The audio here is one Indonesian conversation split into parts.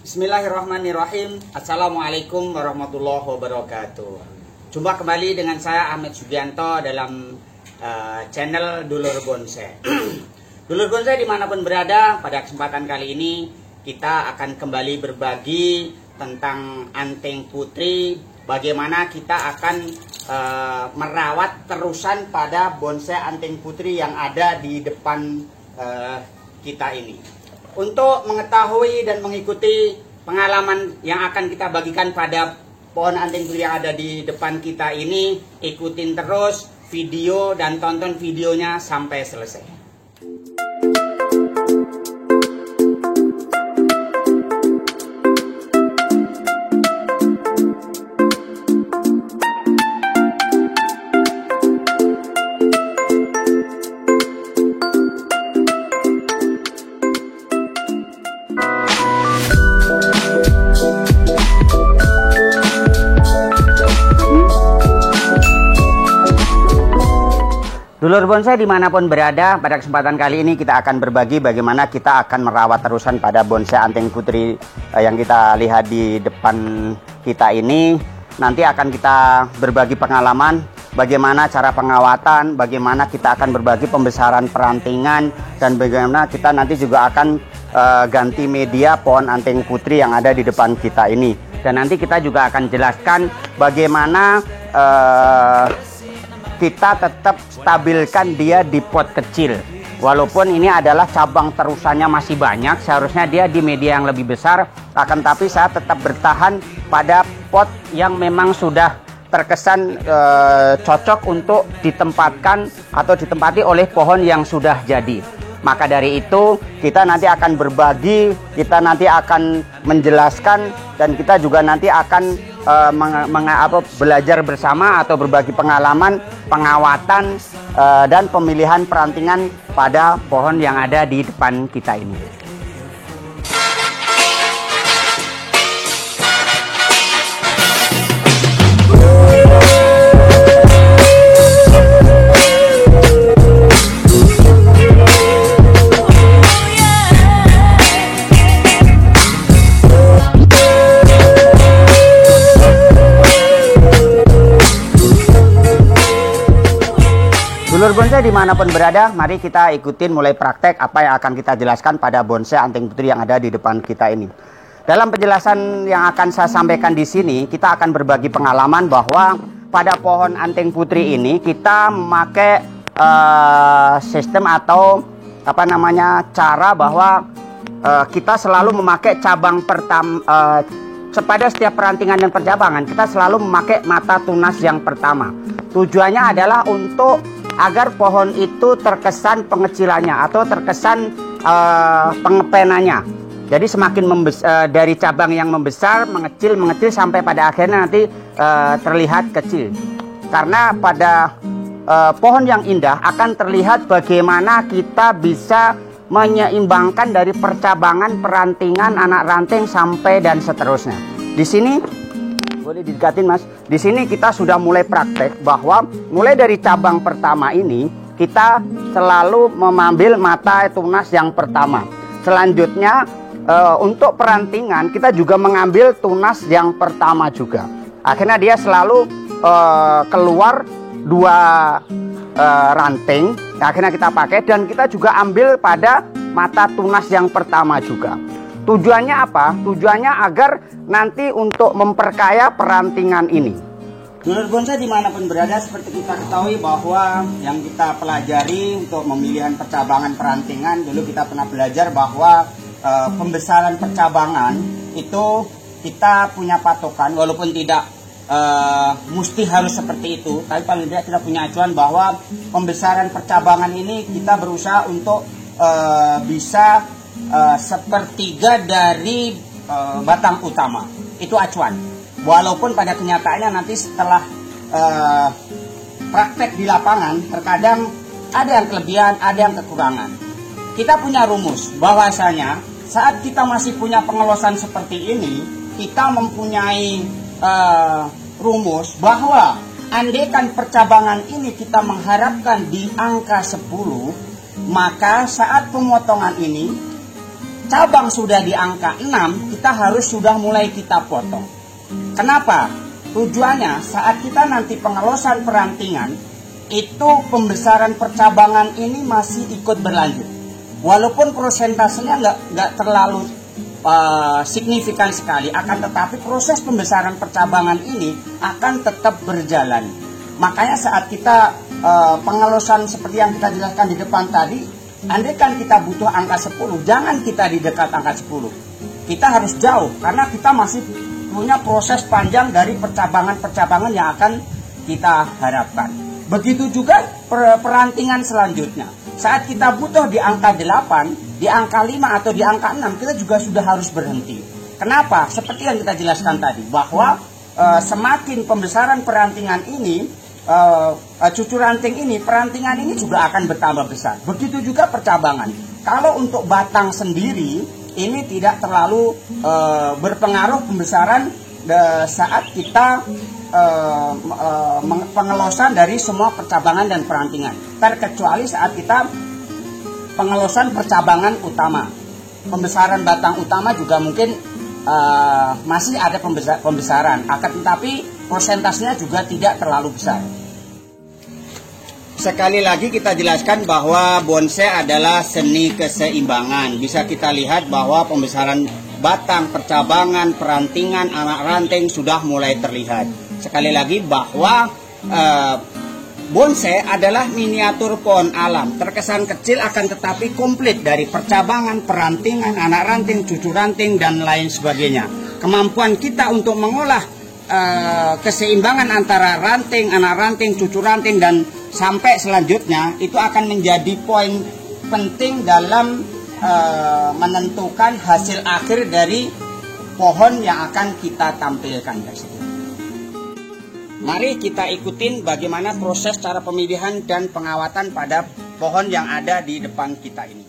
Bismillahirrahmanirrahim. Assalamualaikum warahmatullahi wabarakatuh. Jumpa kembali dengan saya Ahmed Sugianto dalam channel Dulur Bonsai. Dulur Bonsai dimanapun berada, pada kesempatan kali ini kita akan kembali berbagi tentang anting putri. Bagaimana kita akan merawat terusan pada bonsai anting putri yang ada di depan kita ini. Untuk mengetahui dan mengikuti pengalaman yang akan kita bagikan pada pohon anting putri yang ada di depan kita ini, ikutin terus video dan tonton videonya sampai selesai. Dulur bonsai dimanapun berada, pada kesempatan kali ini kita akan berbagi bagaimana kita akan merawat terusan pada bonsai anting putri yang kita lihat di depan kita ini. Nanti akan kita berbagi pengalaman bagaimana cara pengawatan, bagaimana kita akan berbagi pembesaran perantingan, dan bagaimana kita nanti juga akan ganti media pohon anting putri yang ada di depan kita ini. Dan nanti kita juga akan jelaskan bagaimana kita tetap stabilkan dia di pot kecil. Walaupun ini adalah cabang terusannya masih banyak, seharusnya dia di media yang lebih besar, akan tapi saya tetap bertahan pada pot yang memang sudah terkesan cocok untuk ditempatkan atau ditempati oleh pohon yang sudah jadi. Maka dari itu kita nanti akan berbagi, kita nanti akan menjelaskan, dan kita juga nanti akan belajar bersama atau berbagi pengalaman pengawatan dan pemilihan perantingan pada pohon yang ada di depan kita ini. Dulur bonsai dimanapun berada, mari kita ikutin mulai praktek apa yang akan kita jelaskan pada bonsai anting putri yang ada di depan kita ini. Dalam penjelasan yang akan saya sampaikan di sini, kita akan berbagi pengalaman bahwa pada pohon anting putri ini kita memakai sistem atau cara bahwa kita selalu memakai cabang pertama. Pada setiap perantingan dan percabangan kita selalu memakai mata tunas yang pertama. Tujuannya adalah untuk agar pohon itu terkesan pengecilannya atau terkesan pengepenannya. Jadi semakin dari cabang yang membesar, mengecil sampai pada akhirnya nanti terlihat kecil. Karena pada pohon yang indah akan terlihat bagaimana kita bisa menyeimbangkan dari percabangan, perantingan, anak ranting sampai dan seterusnya. Di sini boleh didekatin mas. Di sini kita sudah mulai praktek bahwa mulai dari cabang pertama ini kita selalu mengambil mata tunas yang pertama. Selanjutnya untuk perantingan kita juga mengambil tunas yang pertama juga. Akhirnya dia selalu keluar dua ranting. Akhirnya kita pakai dan kita juga ambil pada mata tunas yang pertama juga. Tujuannya apa? Tujuannya agar nanti untuk memperkaya perantingan ini. Dulur bonsai dimanapun berada, seperti kita ketahui bahwa yang kita pelajari untuk pemilihan percabangan perantingan, dulu kita pernah belajar bahwa pembesaran percabangan itu kita punya patokan, walaupun tidak mesti harus seperti itu, tapi paling tidak kita punya acuan bahwa pembesaran percabangan ini kita berusaha untuk bisa sepertiga dari batang utama. Itu acuan. Walaupun pada kenyataannya nanti setelah praktek di lapangan terkadang ada yang kelebihan, ada yang kekurangan. Kita punya rumus bahwasanya saat kita masih punya pengelosan seperti ini, kita mempunyai rumus bahwa andaikan percabangan ini kita mengharapkan di angka 10, maka saat pemotongan ini cabang sudah di angka 6, kita harus sudah mulai kita potong. Kenapa? Tujuannya saat kita nanti pengelosan perantingan, itu pembesaran percabangan ini masih ikut berlanjut. Walaupun prosentasenya nggak terlalu signifikan sekali, akan tetapi proses pembesaran percabangan ini akan tetap berjalan. Makanya saat kita pengelosan seperti yang kita jelaskan di depan tadi, andai kan kita butuh angka 10, jangan kita di dekat angka 10. Kita harus jauh, karena kita masih punya proses panjang dari percabangan-percabangan yang akan kita harapkan. Begitu juga perantingan selanjutnya. Saat kita butuh di angka 8, di angka 5 atau di angka 6, kita juga sudah harus berhenti. Kenapa? Seperti yang kita jelaskan tadi, bahwa semakin pembesaran perantingan ini, cucu ranting ini, perantingan ini juga akan bertambah besar. Begitu juga percabangan. Kalau untuk batang sendiri, ini tidak terlalu berpengaruh pembesaran saat kita pengelosan dari semua percabangan dan perantingan, terkecuali saat kita pengelosan percabangan utama. Pembesaran batang utama juga mungkin masih ada pembesaran, akan tetapi persentasenya juga tidak terlalu besar. Sekali lagi kita jelaskan bahwa bonsai adalah seni keseimbangan. Bisa kita lihat bahwa pembesaran batang, percabangan, perantingan, anak ranting sudah mulai terlihat. Sekali lagi bahwa bonsai adalah miniatur pohon alam, terkesan kecil akan tetapi komplit dari percabangan, perantingan, anak ranting, cucu ranting, dan lain sebagainya. Kemampuan kita untuk mengolah keseimbangan antara ranting, anak ranting, cucu ranting, dan sampai selanjutnya itu akan menjadi poin penting dalam menentukan hasil akhir dari pohon yang akan kita tampilkan tersebut. Mari kita ikutin bagaimana proses cara pemilihan dan pengawatan pada pohon yang ada di depan kita ini.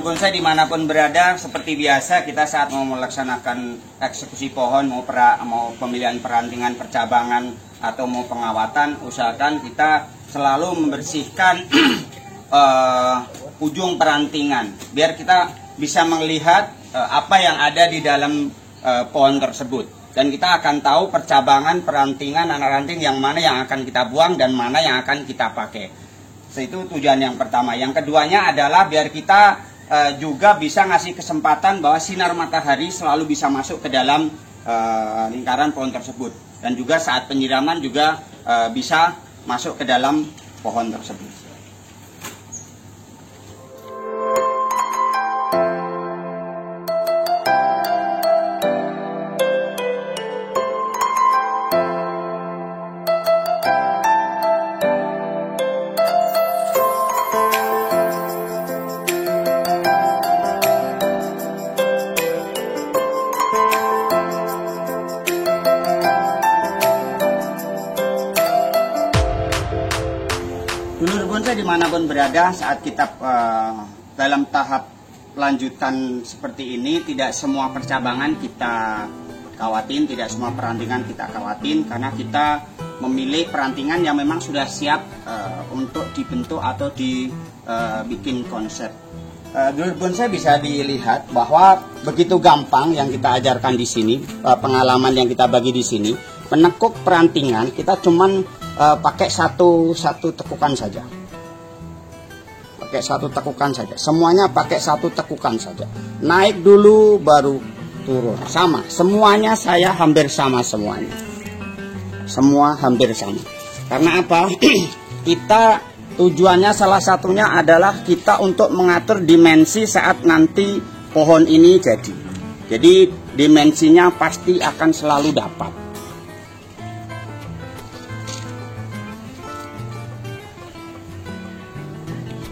Bonsai dimanapun berada, seperti biasa kita saat mau melaksanakan eksekusi pohon, mau pemilihan perantingan, percabangan, atau mau pengawatan, usahakan kita selalu membersihkan ujung perantingan, biar kita bisa melihat apa yang ada di dalam pohon tersebut. Dan kita akan tahu percabangan, perantingan, anak ranting yang mana yang akan kita buang dan mana yang akan kita pakai. Itu tujuan yang pertama. Yang keduanya adalah biar kita juga bisa ngasih kesempatan bahwa sinar matahari selalu bisa masuk ke dalam lingkaran pohon tersebut, dan juga saat penyiraman juga bisa masuk ke dalam pohon tersebut. Dulur bonsai dimanapun berada, saat kita dalam tahap lanjutan seperti ini, tidak semua percabangan kita kawatin, tidak semua perantingan kita kawatin, karena kita memilih perantingan yang memang sudah siap untuk dibentuk atau dibikin konsep. Dulur bonsai bisa dilihat bahwa begitu gampang yang kita ajarkan di sini, pengalaman yang kita bagi di sini, menekuk perantingan kita cuman pakai satu tekukan saja. Pakai satu tekukan saja. Semuanya pakai satu tekukan saja. Naik dulu baru turun. Sama. Semuanya saya hampir sama semuanya. Semua hampir sama. Karena apa? Kita tujuannya salah satunya adalah kita untuk mengatur dimensi saat nanti pohon ini jadi. Jadi dimensinya pasti akan selalu dapat.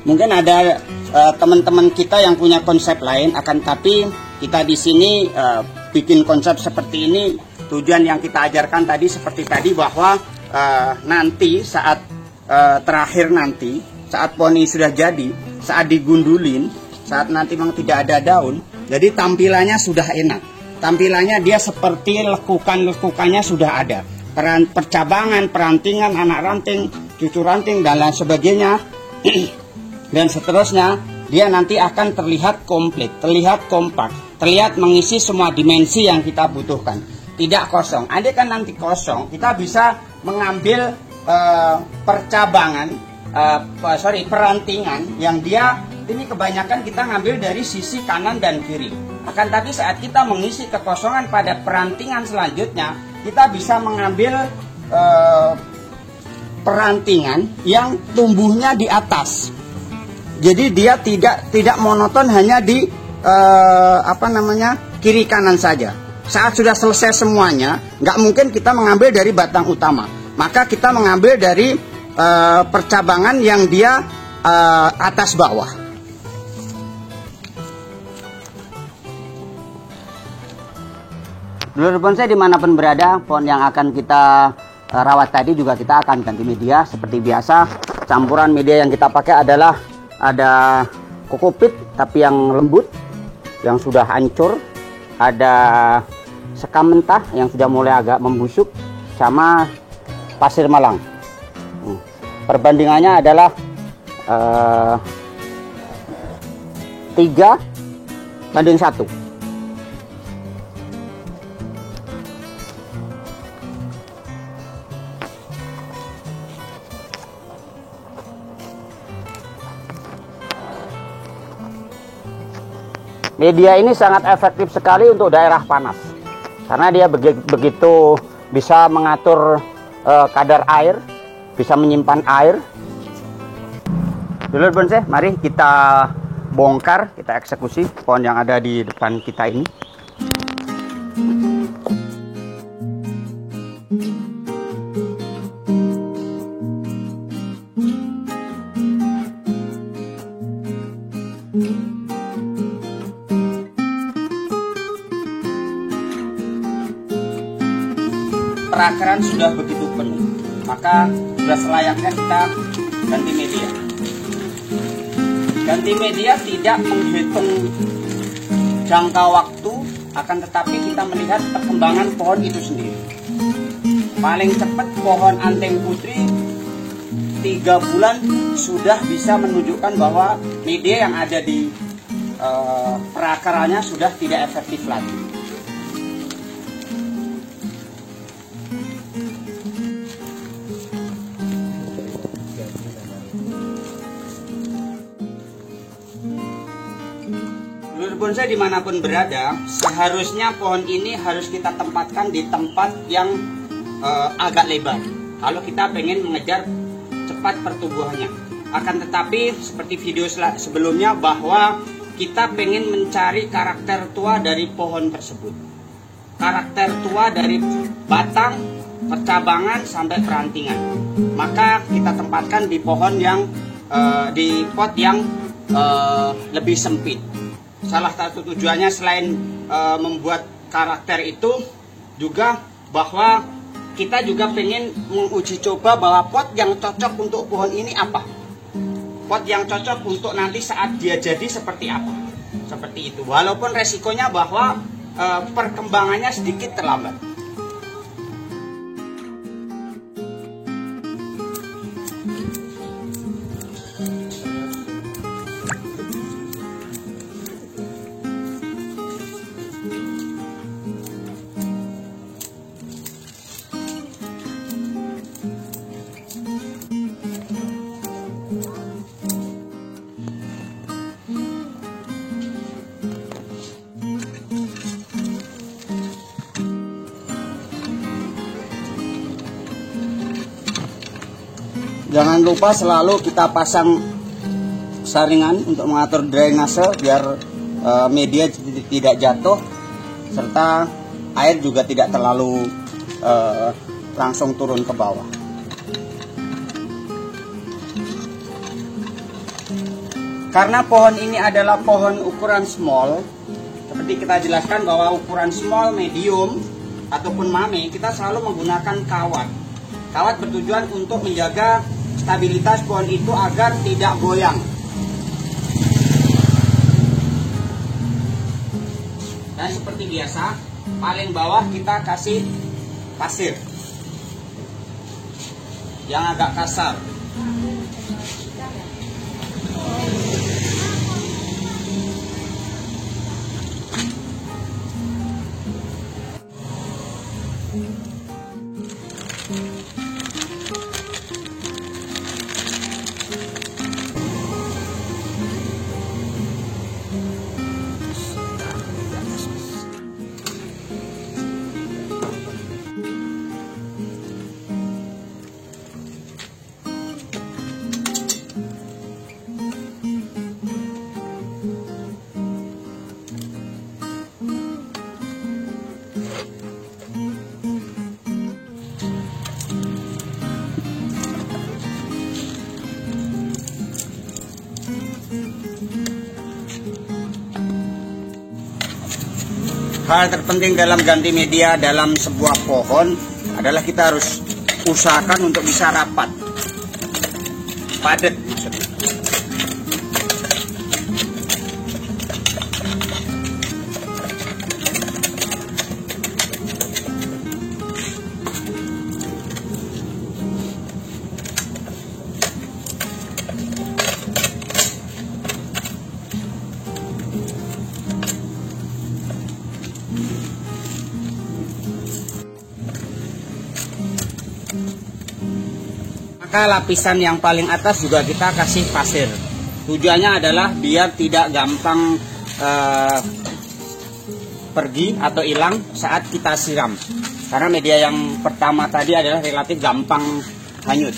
Mungkin ada teman-teman kita yang punya konsep lain, akan tapi kita di sini bikin konsep seperti ini, tujuan yang kita ajarkan tadi seperti tadi bahwa nanti saat terakhir nanti, saat pohon ini sudah jadi, saat digundulin, saat nanti memang tidak ada daun, jadi tampilannya sudah enak. Tampilannya dia seperti lekukan-lekukannya sudah ada. Percabangan, perantingan, anak ranting, cucu ranting, dan lain sebagainya. Dan seterusnya, dia nanti akan terlihat komplit, terlihat kompak, terlihat mengisi semua dimensi yang kita butuhkan. Tidak kosong. Andai kan nanti kosong, kita bisa mengambil perantingan yang dia, ini kebanyakan kita ngambil dari sisi kanan dan kiri. Akan tapi saat kita mengisi kekosongan pada perantingan selanjutnya, kita bisa mengambil perantingan yang tumbuhnya di atas. Jadi dia tidak monoton hanya di kiri kanan saja. Saat sudah selesai semuanya, nggak mungkin kita mengambil dari batang utama. Maka kita mengambil dari percabangan yang dia atas bawah. Dulur bonsai dimanapun berada, pohon yang akan kita rawat tadi juga kita akan ganti media seperti biasa. Campuran media yang kita pakai adalah ada kokopit tapi yang lembut, yang sudah hancur, ada sekam mentah yang sudah mulai agak membusuk, sama pasir malang. Perbandingannya adalah 3:1. Media ini sangat efektif sekali untuk daerah panas, karena dia begitu bisa mengatur kadar air, bisa menyimpan air. Dulur bonsai, mari kita bongkar, kita eksekusi pohon yang ada di depan kita ini. Perakaran sudah begitu penuh, maka sudah selayaknya kita ganti media. Ganti media tidak menghitung jangka waktu, akan tetapi kita melihat perkembangan pohon itu sendiri. Paling cepat pohon Anteng Putri 3 bulan sudah bisa menunjukkan bahwa media yang ada di perakarannya sudah tidak efektif lagi. Bonsai dimanapun berada, seharusnya pohon ini harus kita tempatkan di tempat yang agak lebar kalau kita pengen mengejar cepat pertumbuhannya. Akan tetapi seperti video sebelumnya bahwa kita pengen mencari karakter tua dari pohon tersebut, karakter tua dari batang, percabangan sampai perantingan. Maka kita tempatkan di pohon yang di pot yang lebih sempit. Salah satu tujuannya selain membuat karakter itu juga bahwa kita juga pengen menguji coba bahwa pot yang cocok untuk pohon ini apa. Pot yang cocok untuk nanti saat dia jadi seperti apa. Seperti itu. Walaupun resikonya bahwa perkembangannya sedikit terlambat. Jangan lupa selalu kita pasang saringan untuk mengatur drainase biar media tidak jatuh, serta air juga tidak terlalu langsung turun ke bawah. Karena pohon ini adalah pohon ukuran small, seperti seperti kita jelaskan bahwa ukuran small, medium, ataupun mame, kita selalu menggunakan kawat. Kawat bertujuan untuk menjaga stabilitas pohon itu agar tidak goyang. Dan seperti biasa, paling bawah kita kasih pasir yang agak kasar. Hal terpenting dalam ganti media dalam sebuah pohon adalah kita harus usahakan untuk bisa rapat, padat maksudnya. Maka lapisan yang paling atas juga kita kasih pasir. Tujuannya adalah biar tidak gampang pergi atau hilang saat kita siram. Karena media yang pertama tadi adalah relatif gampang hanyut.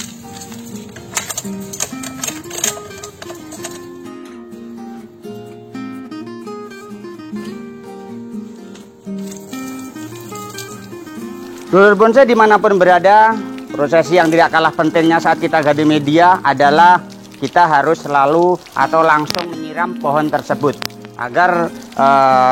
Dulur bonsai dimanapun berada, prosesi yang tidak kalah pentingnya saat kita ganti media adalah kita harus selalu atau langsung menyiram pohon tersebut agar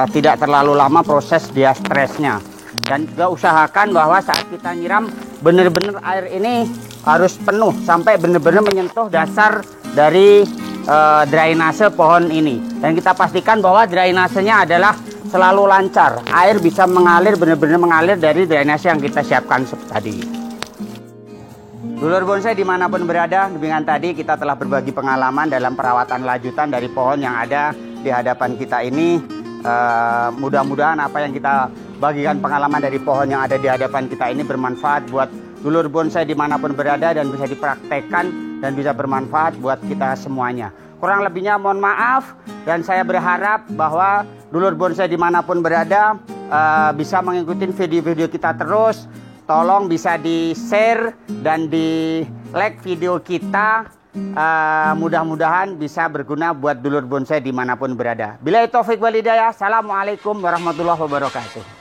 tidak terlalu lama proses diastresnya. Dan juga usahakan bahwa saat kita nyiram benar-benar air ini harus penuh sampai benar-benar menyentuh dasar dari drainase pohon ini. Dan kita pastikan bahwa drainasenya adalah selalu lancar. Air bisa mengalir, benar-benar mengalir dari drainase yang kita siapkan seperti tadi. Dulur bonsai dimanapun berada, demikian tadi kita telah berbagi pengalaman dalam perawatan lanjutan dari pohon yang ada di hadapan kita ini. Mudah-mudahan apa yang kita bagikan pengalaman dari pohon yang ada di hadapan kita ini bermanfaat buat dulur bonsai dimanapun berada dan bisa dipraktekkan dan bisa bermanfaat buat kita semuanya. Kurang lebihnya mohon maaf, dan saya berharap bahwa dulur bonsai dimanapun berada bisa mengikuti video-video kita terus. Tolong bisa di-share dan di-like video kita. Mudah-mudahan bisa berguna buat dulur bonsai dimanapun berada. Billahi taufik wal hidayah. Assalamualaikum warahmatullahi wabarakatuh.